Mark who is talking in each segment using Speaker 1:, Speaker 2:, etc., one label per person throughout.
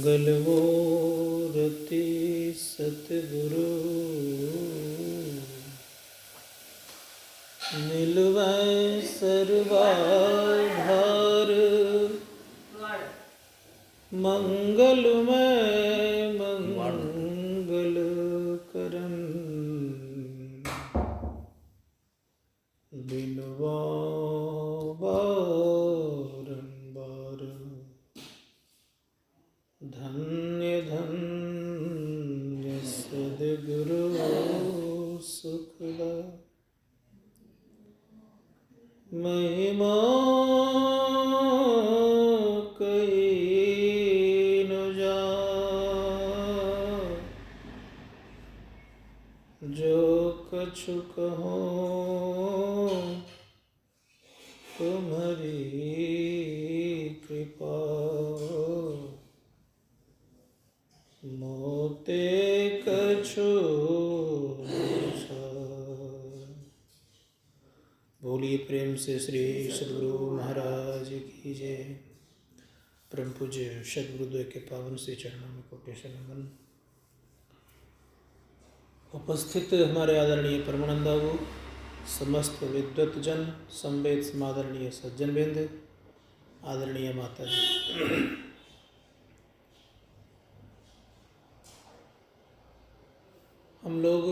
Speaker 1: मंगलमूर्ति सतगुरु मिलवै सर्वाधार मंगलमय मंगल करन बिनवा बारंबार धन्य धन्य सद्गुरु सुखदा महिमा कही न जाए जो कछु कहो तुम्हारी कृपा मोते कछु बोलिए प्रेम से श्री सद्गुरु महाराज की जय। परम पूज्य सद्गुरुदेव के पावन से चरणों में कोटि से नमन। उपस्थित हमारे आदरणीय परमानंदागु, समस्त विद्वत जन, संवेद समादरणीय सज्जन बिंद, आदरणीय माता जी, हम लोग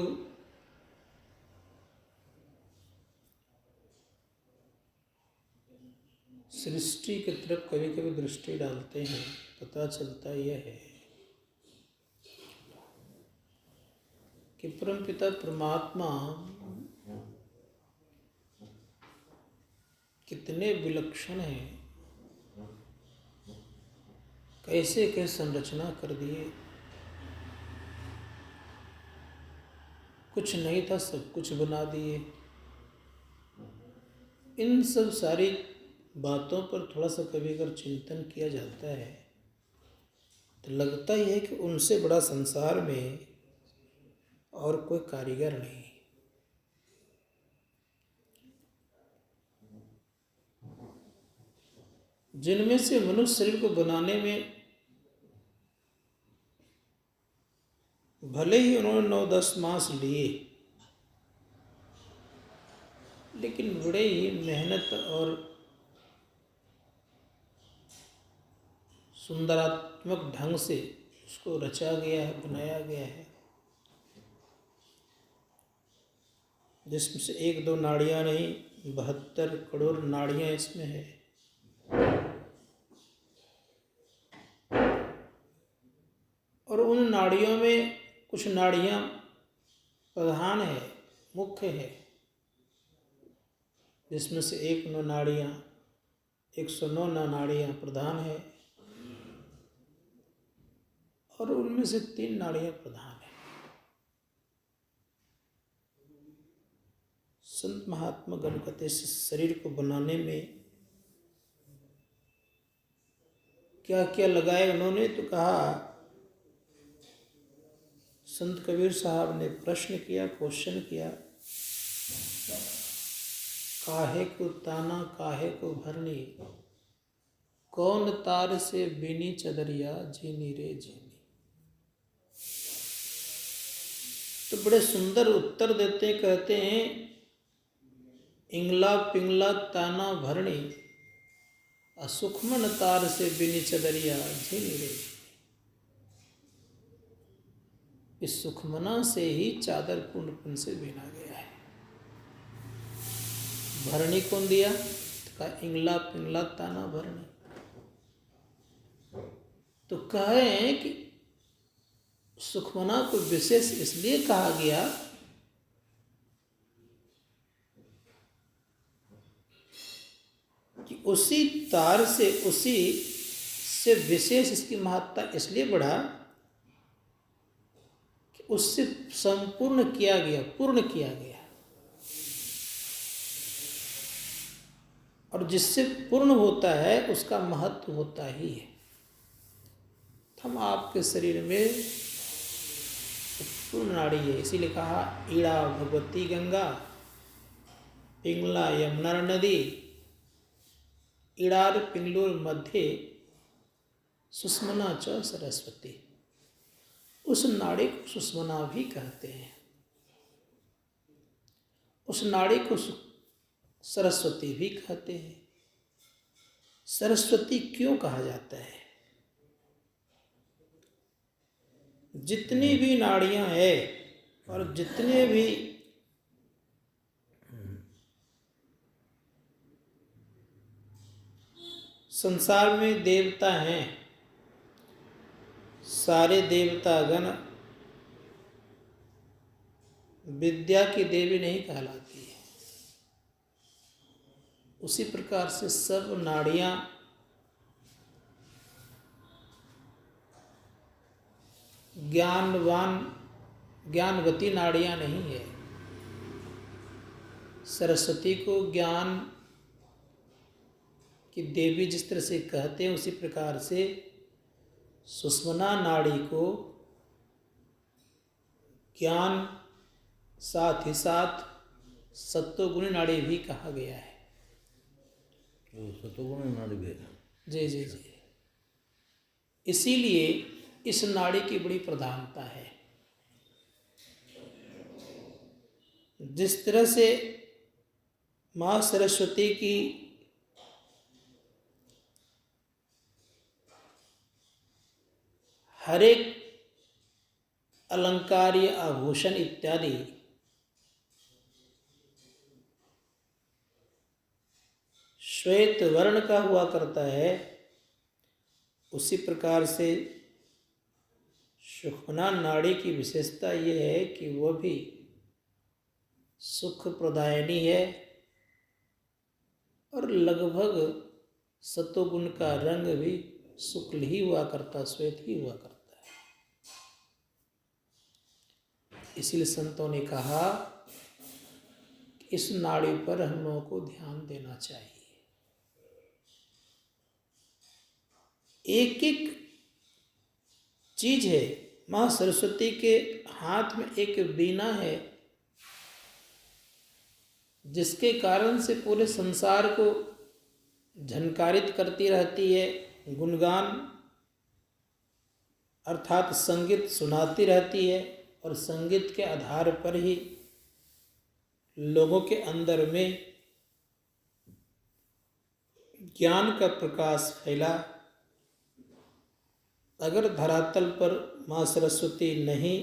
Speaker 1: सृष्टि की तरफ कभी कभी दृष्टि डालते हैं, पता चलता यह है कि परमपिता परमात्मा कितने विलक्षण हैं, कैसे कैसे संरचना कर दिए। कुछ नहीं था, सब कुछ बना दिए। इन सब सारी बातों पर थोड़ा सा कभी अगर चिंतन किया जाता है तो लगता ही है कि उनसे बड़ा संसार में और कोई कारीगर नहीं। जिनमें से मनुष्य शरीर को बनाने में भले ही उन्होंने 9-10 मास लिए, लेकिन बड़े ही मेहनत और सुंदरात्मक ढंग से उसको रचा गया है, बनाया गया है, जिसमें से 1-2 नाड़ियाँ नहीं, 72 करोड़ नाड़ियाँ इसमें है। और उन नाड़ियों में कुछ नाड़ियाँ प्रधान है, मुख्य है, जिसमें से 109 नाड़ियाँ 109 नाड़ियाँ प्रधान है और उनमें से 3 नाड़ियाँ प्रधान है। संत महात्मा गण कहते शरीर को बनाने में क्या क्या लगाए उन्होंने, तो कहा संत कबीर साहब ने प्रश्न किया, क्वेश्चन किया, काहे को ताना काहे को भरनी, कौन तार से बीनी चदरिया जीनी रे जीनी। तो बड़े सुंदर उत्तर देते, कहते हैं इंगला पिंगला ताना भरनी, असुखमन तार से बीनी चदरिया झीनी रे। इस सुखमना से ही चादर पूर्ण पुन से बीना गया है। भरनी कौन दिया? तो कहा इंगला पिंगला ताना भरनी। तो कहे कि सुखमना को विशेष इसलिए कहा गया कि उसी तार से, उसी से विशेष इसकी महत्ता इसलिए बढ़ा कि उससे संपूर्ण किया गया, पूर्ण किया गया। और जिससे पूर्ण होता है उसका महत्व होता ही है। हम आपके शरीर में पूर्ण नाड़ी है, इसीलिए कहा ईड़ा भगवती गंगा, पिंगला यमुना नदी, ईड़ार पिंगलूर मध्य सुषुम्ना च सरस्वती, उस नाड़ी को सुषुम्ना भी कहते हैं, उस नाड़ी को सरस्वती भी कहते हैं। सरस्वती क्यों कहा जाता है? जितनी भी नाड़ियां हैं और जितने भी संसार में देवता हैं, सारे देवतागण विद्या की देवी नहीं कहलाती है। उसी प्रकार से सब नाड़ियां ज्ञानवती नाड़ियां नहीं है। सरस्वती को ज्ञान की देवी जिस तरह से कहते हैं, उसी प्रकार से सुषुम्ना नाड़ी को ज्ञान साथ ही साथ सत्वगुणी नाड़ी भी कहा गया है।
Speaker 2: सत्वगुणी नाड़ी भी है।
Speaker 1: जी जी जी। इसीलिए इस नाड़ी की बड़ी प्रधानता है। जिस तरह से माँ सरस्वती की हर एक अलंकार या आभूषण इत्यादि श्वेत वर्ण का हुआ करता है, उसी प्रकार से सुषुम्ना नाड़ी की विशेषता ये है कि वह भी सुख प्रदायिनी है और लगभग सत्वगुण का रंग भी शुक्ल ही हुआ करता, श्वेत ही हुआ करता है। इसलिए संतों ने कहा कि इस नाड़ी पर हम लोगों को ध्यान देना चाहिए। एक एक चीज है। माँ सरस्वती के हाथ में एक वीणा है, जिसके कारण से पूरे संसार को झनकारित करती रहती है, गुणगान अर्थात संगीत सुनाती रहती है, और संगीत के आधार पर ही लोगों के अंदर में ज्ञान का प्रकाश फैला। अगर धरातल पर माँ सरस्वती नहीं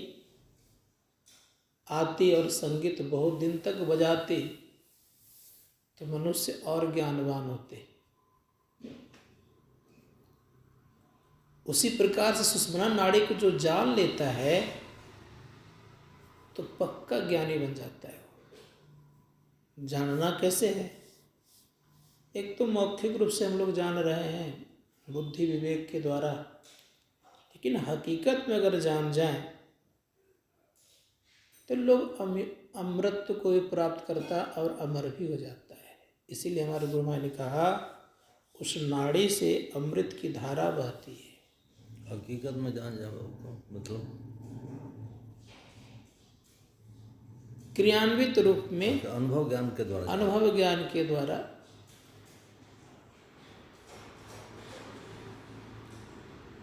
Speaker 1: आती और संगीत बहुत दिन तक बजाती तो मनुष्य और ज्ञानवान होते। उसी प्रकार से सुषुम्ना नाड़ी को जो जान लेता है तो पक्का ज्ञानी बन जाता है। जानना कैसे है? एक तो मौखिक रूप से हम लोग जान रहे हैं बुद्धि विवेक के द्वारा, लेकिन हकीकत में अगर जान जाए तो लोग अमृत को भी प्राप्त करता और अमर भी हो जाता है। इसीलिए हमारे गुरु महाराज ने कहा उस नाड़ी से अमृत की धारा बहती है।
Speaker 2: हकीकत में जान जाओ मतलब
Speaker 1: क्रियान्वित रूप में,
Speaker 2: अनुभव ज्ञान के द्वारा,
Speaker 1: अनुभव ज्ञान के द्वारा।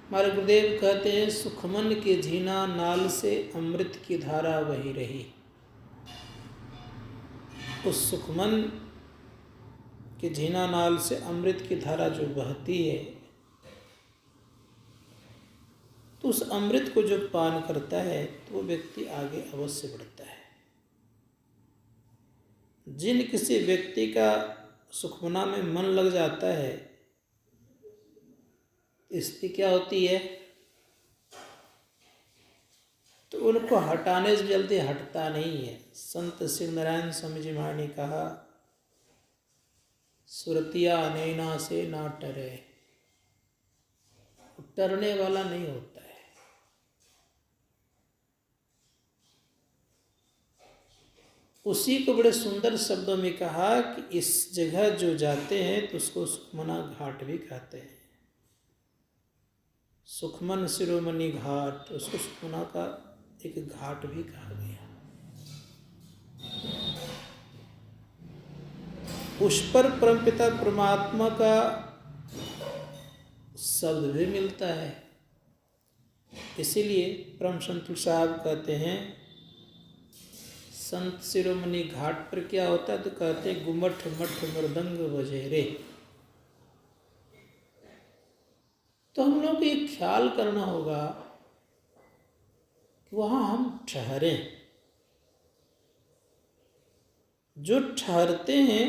Speaker 1: हमारे गुरुदेव कहते हैं सुखमन के झीना नाल से अमृत की धारा बही रही। उस सुखमन के झीना नाल से अमृत की धारा जो बहती है, तो उस अमृत को जो पान करता है तो वो व्यक्ति आगे अवश्य बढ़ता है। जिन किसी व्यक्ति का सुखमना में मन लग जाता है, स्थिति क्या होती है, तो उनको हटाने से जल्दी हटता नहीं है। संत सिंह नारायण स्वामी जी महाराज ने कहा सुरतिया नैना से ना टरे, टरने वाला नहीं होता है। उसी को बड़े सुंदर शब्दों में कहा कि इस जगह जो जाते हैं तो उसको सुखमना घाट भी कहते हैं। सुखमन शिरोमणि घाट, उसको सुखमना का एक घाट भी कहा गया। उस पर परमपिता परमात्मा का शब्द भी मिलता है। इसीलिए परम संत साहब कहते हैं, संत शिरोमणि घाट पर क्या होता है तो कहते हैं गुमठ मठ मृदंग बजे रे। तो हम लोग को ये ख्याल करना होगा कि वहाँ हम ठहरें। जो ठहरते हैं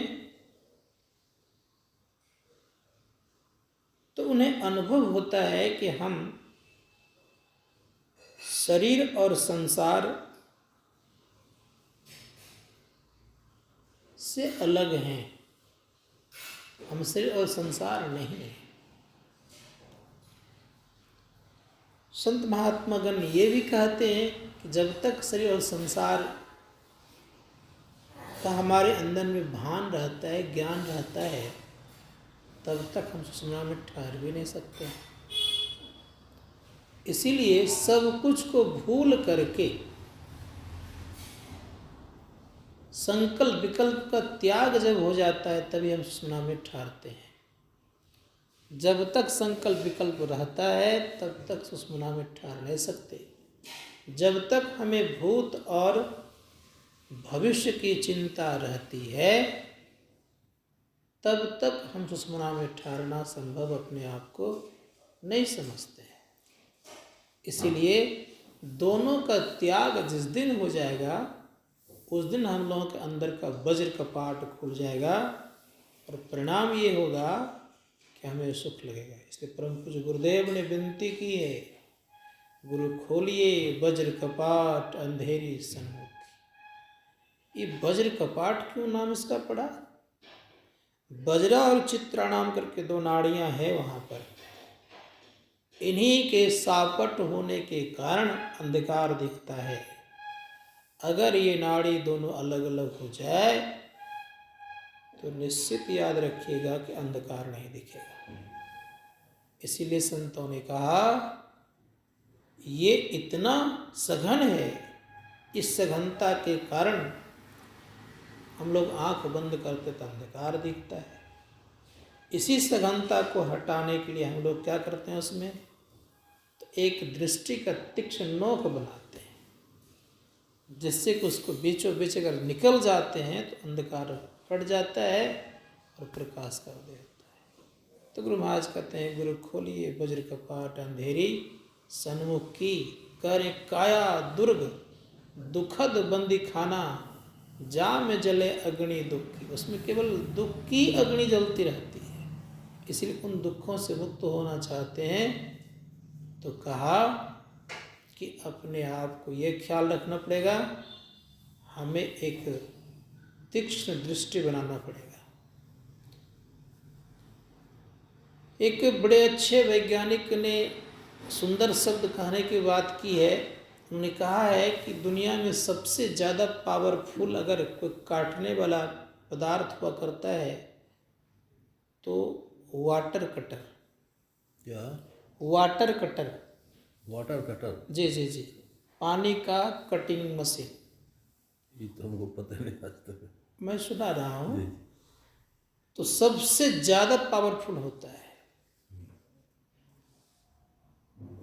Speaker 1: तो उन्हें अनुभव होता है कि हम शरीर और संसार से अलग हैं, हम शरीर और संसार नहीं हैं। संत महात्मागण ये भी कहते हैं कि जब तक शरीर और संसार का हमारे अंदर में भान रहता है, ज्ञान रहता है, तब तक हम सुषुम्ना में ठहर भी नहीं सकते। इसीलिए सब कुछ को भूल करके संकल्प विकल्प का त्याग जब हो जाता है तभी हम सुषुम्ना में ठहरते हैं। जब तक संकल्प विकल्प रहता है तब तक सुषुम्ना में ठहर नहीं सकते। जब तक हमें भूत और भविष्य की चिंता रहती है तब तक हम सुषुम्ना में ठहरना संभव अपने आप को नहीं समझते हैं। इसीलिए दोनों का त्याग जिस दिन हो जाएगा उस दिन हम लोगों के अंदर का वज्र कपाट खुल जाएगा और परिणाम ये होगा कि हमें सुख लगेगा। इसलिए परम पूज्य गुरुदेव ने विनती की है, गुरु खोलिए वज्र कपाट अंधेरी सन्मुख। ये वज्र कपाट क्यों नाम इसका पड़ा? वज्रा और चित्रा नाम करके दो नाड़ियां हैं वहां पर। इन्हीं के सापट होने के कारण अंधकार दिखता है। अगर ये नाड़ी दोनों अलग अलग हो जाए तो निश्चित याद रखिएगा कि अंधकार नहीं दिखेगा। इसीलिए संतों ने कहा ये इतना सघन है, इस सघनता के कारण हम लोग आंख बंद करते तो अंधकार दिखता है। इसी सघनता को हटाने के लिए हम लोग क्या करते हैं, उसमें तो एक दृष्टि का तीक्ष्ण नोक बनाते हैं, जिससे कि उसको बीचों बीच अगर निकल जाते हैं तो अंधकार हट जाता है और प्रकाश कर देता है। तो गुरु महाराज कहते हैं, गुरु खोलिए वज्र कपाट अंधेरी सन्मुख की, करे काया दुर्ग दुखद बंदी खाना, जा में जले अग्नि दुख की। उसमें केवल दुख की अग्नि जलती रहती है। इसलिए उन दुखों से मुक्त होना चाहते हैं तो कहा कि अपने आप को ये ख्याल रखना पड़ेगा, हमें एक तीक्ष्ण दृष्टि बनाना पड़ेगा। एक बड़े अच्छे वैज्ञानिक ने सुंदर शब्द कहने की बात की है। उन्होंने कहा है कि दुनिया में सबसे ज़्यादा पावरफुल अगर कोई काटने वाला पदार्थ हुआ करता है तो वाटर कटर।
Speaker 2: क्या?
Speaker 1: Water cutter.
Speaker 2: Water cutter?
Speaker 1: जी जी जी, पानी का कटिंग मशीन।
Speaker 2: ये तो हमको पता नहीं आज तक।
Speaker 1: मैं सुना रहा हूँ।
Speaker 2: जी।
Speaker 1: तो सबसे ज़्यादा पावरफुल होता है।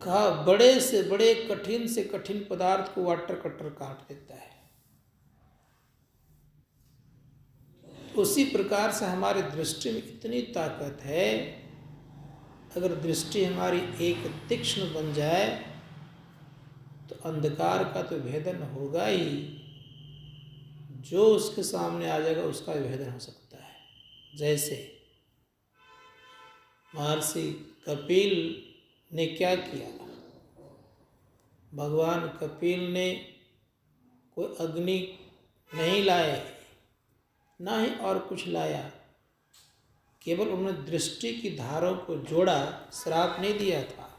Speaker 1: कहा बड़े से बड़े कठिन से कठिन पदार्थ को वाटर कटर काट देता है। उसी प्रकार से हमारी दृष्टि में इतनी ताकत है, अगर दृष्टि हमारी एक तीक्ष्ण बन जाए तो अंधकार का तो भेदन होगा ही, जो उसके सामने आ जाएगा उसका भी भेदन हो सकता है। जैसे महर्षि कपिल ने क्या किया, भगवान कपिल ने कोई अग्नि नहीं लाए, ना ही और कुछ लाया, केवल उन्होंने दृष्टि की धारों को जोड़ा, श्राप नहीं दिया था।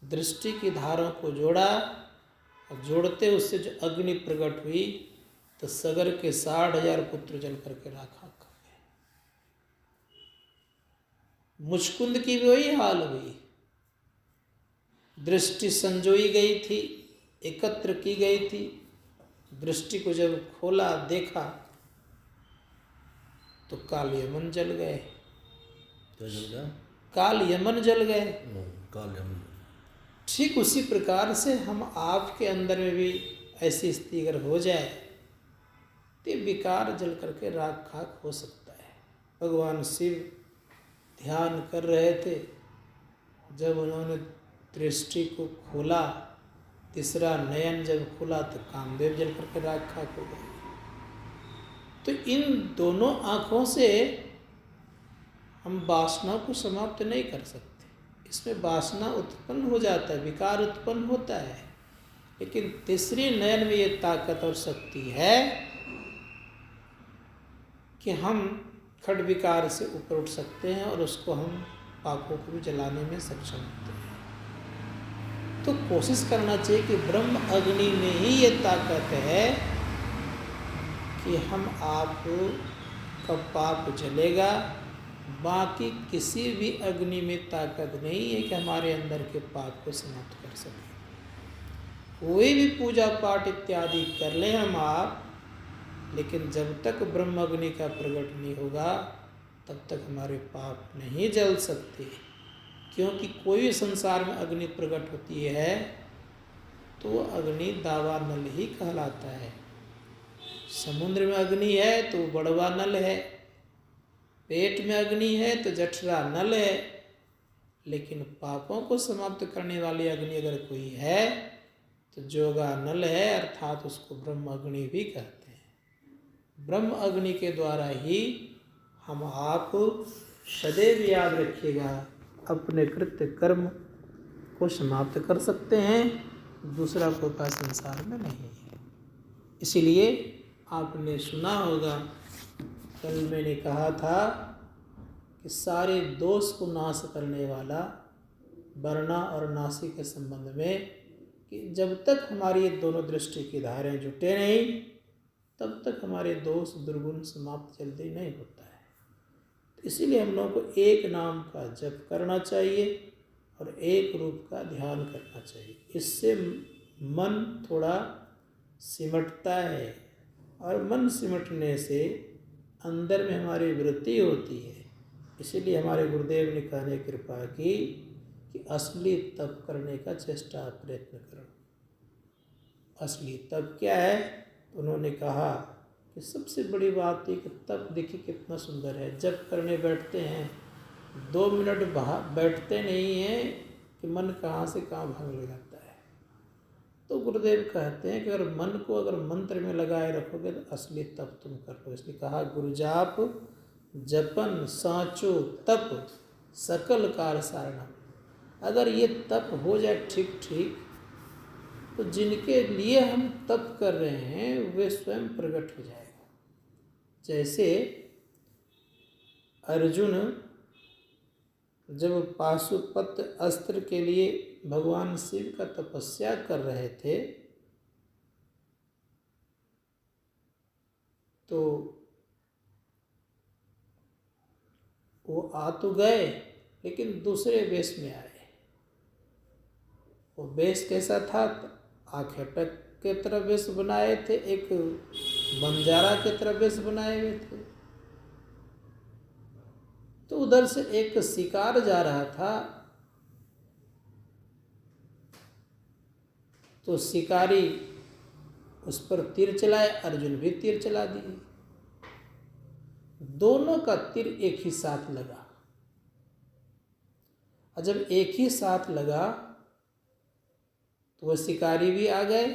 Speaker 1: दृष्टि की धारों को जोड़ा और जोड़ते उससे जो अग्नि प्रकट हुई तो सगर के 60,000 पुत्र जल करके राखा कर गए। मुचकुंद की भी वही हाल हुई। दृष्टि संजोई गई थी, एकत्र की गई थी, दृष्टि को जब खोला देखा तो कालियमन जल गए।
Speaker 2: क्या जल गया?
Speaker 1: काल यमन जल गए।
Speaker 2: काल यमन।
Speaker 1: ठीक उसी प्रकार से हम आपके अंदर में भी ऐसी स्थिति अगर हो जाए तो विकार जल करके राख खाक हो सकता है। भगवान शिव ध्यान कर रहे थे, जब उन्होंने दृष्टि को खोला, तीसरा नयन जब खुला तो कामदेव जल करके राख खाक हो गए। तो इन दोनों आँखों से हम वासना को समाप्त नहीं कर सकते। इसमें वासना उत्पन्न हो जाता है, विकार उत्पन्न होता है, लेकिन तीसरी नयन में ये ताकत और शक्ति है कि हम खड विकार से ऊपर उठ सकते हैं और उसको हम पापों को भी जलाने में सक्षम होते हैं। तो कोशिश करना चाहिए कि ब्रह्म अग्नि में ही ये ताकत है कि हम आप का पाप जलेगा। बाकी किसी भी अग्नि में ताकत नहीं है कि हमारे अंदर के पाप को समाप्त कर सके। कोई भी पूजा पाठ इत्यादि कर लें हम आप, लेकिन जब तक ब्रह्म अग्नि का प्रकट नहीं होगा तब तक हमारे पाप नहीं जल सकते। क्योंकि कोई भी संसार में अग्नि प्रकट होती है तो अग्नि दावानल ही कहलाता है। समुद्र में अग्नि है तो बड़वा नल है, पेट में अग्नि है तो जठरा नल है। लेकिन पापों को समाप्त करने वाली अग्नि अगर कोई है तो जोगा नल है, अर्थात उसको ब्रह्म अग्नि भी कहते हैं। ब्रह्म अग्नि के द्वारा ही हम आप सदैव याद रखिएगा अपने कृत्य कर्म को समाप्त कर सकते हैं। दूसरा कोई उपाय संसार में नहीं है। इसीलिए आपने सुना होगा, कल मैंने कहा था कि सारे दोष को नाश करने वाला वर्णा और नासी के संबंध में कि जब तक हमारी ये दोनों दृष्टि की धारें जुटे नहीं तब तक हमारे दोष दुर्गुण समाप्त जल्दी नहीं होता है। तो इसीलिए हम लोगों को एक नाम का जप करना चाहिए और एक रूप का ध्यान करना चाहिए। इससे मन थोड़ा सिमटता है और मन सिमटने से अंदर में हमारी वृत्ति होती है। इसीलिए हमारे गुरुदेव ने कहने कृपा की कि असली तप करने का चेष्टा प्रयत्न करो। असली तप क्या है? तो उन्होंने कहा कि सबसे बड़ी बात है कि तप देखिए कितना सुंदर है। जब करने बैठते हैं 2 मिनट बैठते नहीं हैं कि मन कहाँ से कहाँ भागने जाता है। तो गुरुदेव कहते हैं कि अगर मन को अगर मंत्र में लगाए रखोगे तो असली तप तुम कर लो। इसलिए कहा गुरुजाप जपन साँचो तप सकल कार सारणम। अगर ये तप हो जाए ठीक ठीक तो जिनके लिए हम तप कर रहे हैं वे स्वयं प्रकट हो जाएगा। जैसे अर्जुन जब पाशुपत अस्त्र के लिए भगवान शिव का तपस्या कर रहे थे तो वो आ तो गए लेकिन दूसरे वेश में आए। वो वेश कैसा था? आखेटक के तरह वेश बनाए थे, एक बंजारा के तरह वेश बनाए हुए थे। तो उधर से एक शिकार जा रहा था तो शिकारी उस पर तीर चलाए, अर्जुन भी तीर चला दिए। दोनों का तीर एक ही साथ लगा और जब एक ही साथ लगा तो वह शिकारी भी आ गए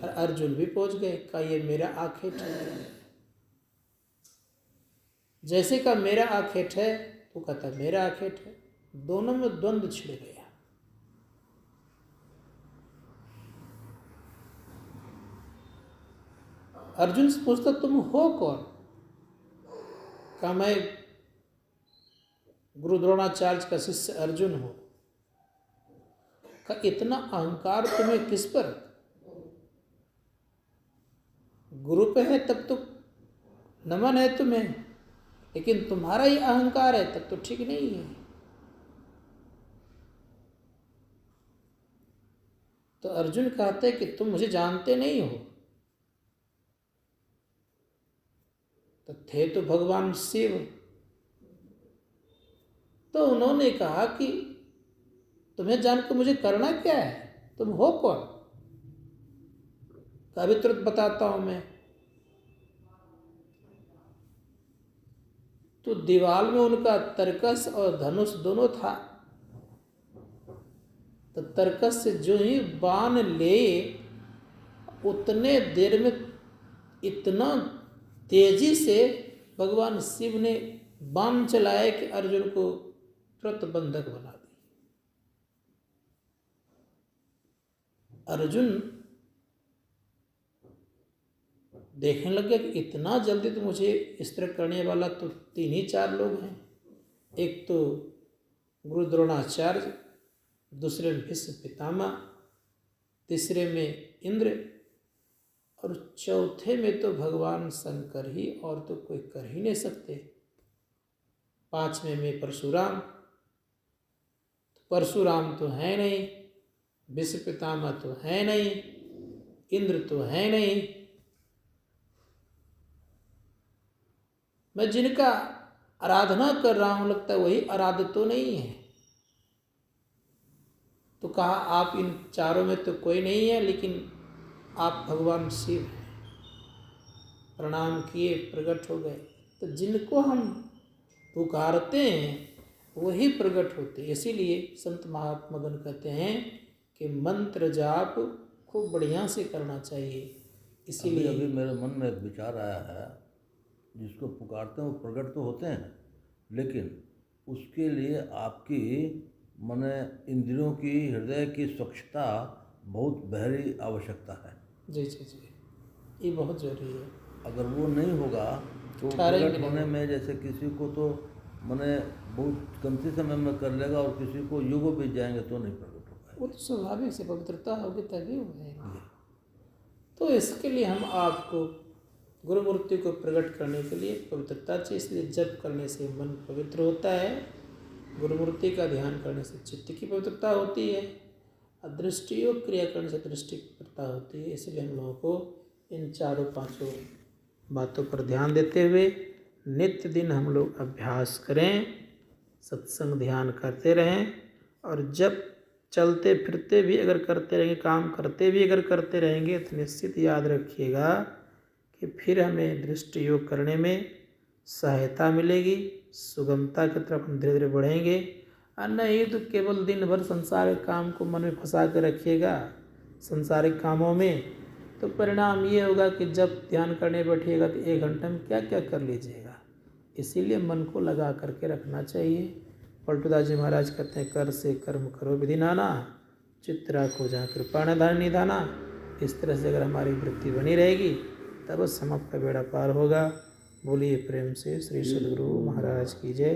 Speaker 1: और अर्जुन भी पहुंच गए। कहा ये मेरा आखेट है। जैसे का मेरा आखेट है तो कहता मेरा आखेट है। दोनों में द्वंद्व छिड़ गया। अर्जुन से पूछता तुम हो कौन? कहा मैं गुरु द्रोणाचार्य का शिष्य अर्जुन हूं। कहा इतना अहंकार तुम्हें किस पर? गुरु पे है तब तो नमन है तुम्हें, लेकिन तुम्हारा ही अहंकार है तब तो ठीक नहीं है। तो अर्जुन कहते हैं कि तुम मुझे जानते नहीं हो। तो थे तो भगवान शिव, तो उन्होंने कहा कि तुम्हें जानकर मुझे करना क्या है, तुम हो कौन? अभी तुरंत बताता हूं मैं। तो दीवार में उनका तरकस और धनुष दोनों था। तो तरकस से जो ही बाण ले, उतने देर में इतना तेजी से भगवान शिव ने बाण चलाया कि अर्जुन को तुरंत बंधक बना दी। अर्जुन देखने लग गया कि इतना जल्दी तो मुझे इस तरह करने वाला तो 3 ही 4 लोग हैं। एक तो गुरु द्रोणाचार्य, दूसरे में भीष्म पितामह, तीसरे में इंद्र और चौथे में तो भगवान शंकर ही, और तो कोई कर ही नहीं सकते। 5वें में परशुराम, परशुराम तो है नहीं, भीष्म पितामह तो है नहीं, इंद्र तो है नहीं। मैं जिनका आराधना कर रहा हूं, लगता है वही आराध्य तो नहीं है। तो कहा आप इन चारों में तो कोई नहीं है, लेकिन आप भगवान शिव हैं। प्रणाम किए, प्रकट हो गए। तो जिनको हम पुकारते हैं वही प्रकट होते। इसीलिए संत महात्मागण कहते हैं कि मंत्र जाप खूब बढ़िया से करना चाहिए। इसीलिए
Speaker 2: अभी मेरे मन में एक विचार आया है, जिसको पुकारते हैं वो प्रकट तो होते हैं, लेकिन उसके लिए आपकी माने इंद्रियों की, हृदय की स्वच्छता बहुत गहरी आवश्यकता है।
Speaker 1: जी जी जी, ये बहुत जरूरी है।
Speaker 2: अगर वो नहीं होगा तो प्रकट होने में, जैसे किसी को तो माने बहुत कमती समय में कर लेगा और किसी को युगों बीत जाएंगे तो नहीं प्रकट होगा।
Speaker 1: वो तो स्वाभाविक से पवित्रता होगी तभी हो जाएंगे। तो इसके लिए हम आपको गुरुमूर्ति को प्रकट करने के लिए पवित्रता चाहिए। इसलिए जप करने से मन पवित्र होता है, गुरुमूर्ति का ध्यान करने से चित्त की पवित्रता होती है, और दृष्टि योग क्रिया करने से दृष्टि की पवित्रता होती है। इसलिए हम लोगों को इन 4-5 बातों पर ध्यान देते हुए नित्य दिन हम लोग अभ्यास करें, सत्संग ध्यान करते रहें। और जब चलते फिरते भी अगर करते रहेंगे, काम करते भी अगर करते रहेंगे, तो निश्चित याद रखिएगा कि फिर हमें दृष्टि योग करने में सहायता मिलेगी, सुगमता की तरफ हम धीरे धीरे बढ़ेंगे। और नहीं तो केवल दिन भर संसारिक काम को मन में फंसा कर रखिएगा, संसारिक कामों में, तो परिणाम ये होगा कि जब ध्यान करने बैठिएगा तो 1 घंटे में क्या क्या कर लीजिएगा। इसीलिए मन को लगा करके रखना चाहिए। पलटूदास जी महाराज कहते हैं, कर से कर्म करो विधि नाना, चित्त राखो जहाँ कृपा निधान निधाना। इस तरह से अगर हमारी वृत्ति बनी रहेगी तब हम आपका बेड़ा पार होगा। बोलिए प्रेम से श्री सद्गुरु महाराज की जय।